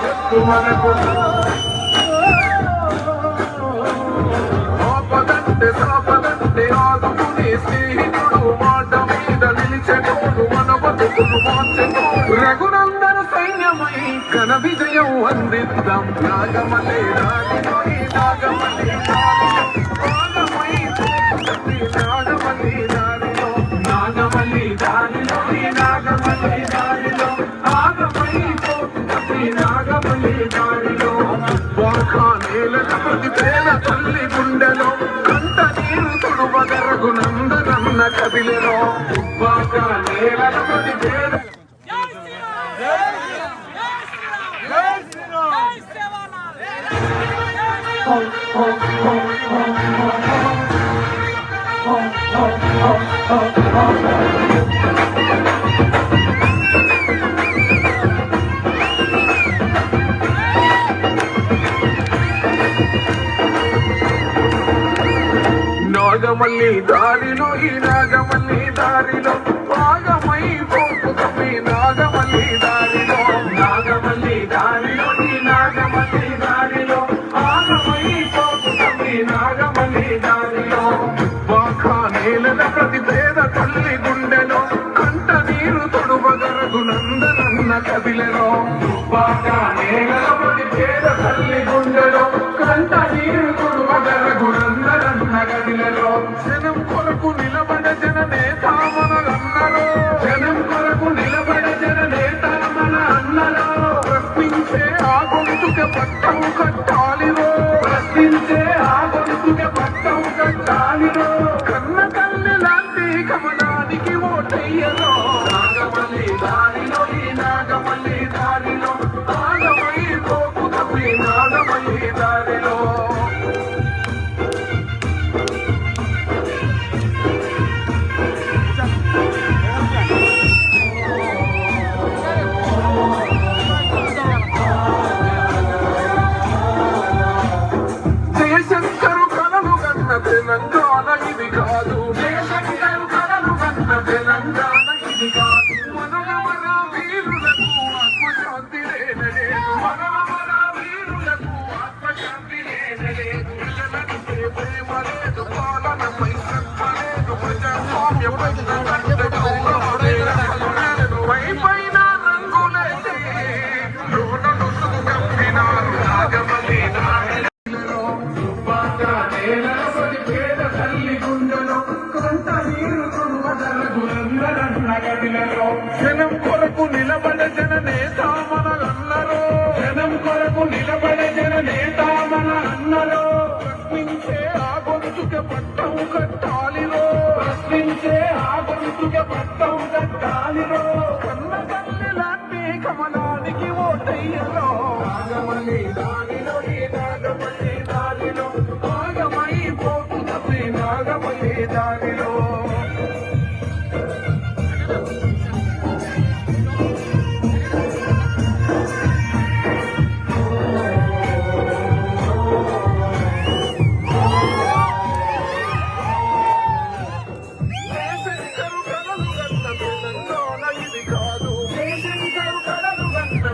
భవిష్యత్తు మనకు సాపదంటే ఆదుకునే స్నేహితుడు మాట మీద నిలిచెటోడు మన బతుకును మార్చెటోడు రఘునందన సైన్యమై ఘన విజయం అందిద్దాం నాగమలే రాలిలో ఈ నాగమలే నాగమై నాగమలే దారిలో నాగమలే దారిలో ఈ నాగమలే దారిలో నాగమై నాగమలే దారిలో వాఖానేల ప్రతి పేద తల్లి గుండెలో కంట నీరు తుడువగరగు నందనన్న కదిలెలో వాఖానేల ప్రతి పేద నాగమల్లి దారిలో ఈ నాగమల్లి దారిలో భాగమై పోకుతమి నాగమల్లి దారిలో నాగమల్లి దారిలో ఈ నాగమల్లి దారిలో భాగమై పోకుతమి నాగమల్లి దారిలో వాఖానేల ప్రతి పేద తల్లి గుండెలో కంట నీరు తొడువగరగు నందనన్న కదిలెలో వాఖానేల ప్రతి పేద తల్లి గుండెలో కంట నీరు తొడువగరగు నందనన్న గదిలలో జనం కొరకు నిలబడ జన నేత మనలన్నరో జనం కొరకు నిలబడ జన నేత మన అన్నరో ప్రశ్నించే ఆ గొంతుకే పట్టం కట్టాలిరో ప్రశ్నించే ఆ గొంతుకే పట్టం కట్టాలిరో కన్న తల్లి లాంటి కమలానికి ఓటయ్యలో నాగమల్లి దారిలో ఈ నాగమల్లి దారిలో నాగమై పోకుతమి నాగమల్లి దారిలో తెలంగాణ ఇది కాదు తెలంగాణ ఇది కాదు మనమర వీరులకు ఆత్మశాంతి లేనలేదు మనమర వీరులకు ఆత్మశాంతి లేనలేదు ప్రజలనిపై ప్రేమ లేదు పాలనపై శ్రద్ధ లేదు ప్రజాస్వామ్య వైపైన రంగులేసి లోన నుసుగు కప్పినారు నాగమల్లి జనం కొరకు నిలబడ జన నేత మనలన్నరో జనం కొరకు నిలబడ జన నేత మన అన్నరో ప్రశ్నించే ఆ గొంతుకే పట్టం కట్టాలిరో ప్రశ్నించే ఆ గొంతుకే పట్టం కట్టాలిరో కన్న తల్లి లాంటి కమలానికి ఓటయ్యలో నాగమల్లి దారిలో ఈ నాగమల్లి దారిలో నాగమై పోకుతమి నాగమల్లి దారిలో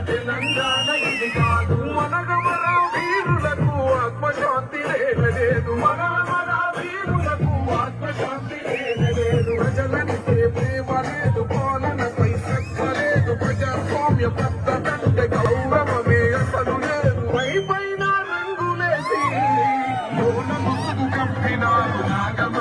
తెలంగాణ ఇది కాదు మనగమర వీరులకు ఆత్మశాంతి లేనలేదు మనగమర వీరులకు ఆత్మశాంతి లేనలేదు ప్రజలనిపై ప్రేమ లేదు పాలనపై శ్రద్ధ లేదు ప్రజాస్వామ్య పద్ధతంటే గౌరవమే అసలు లేదు వైపైన రంగులేసి లోన ముసుగు కప్పినారు నాగమ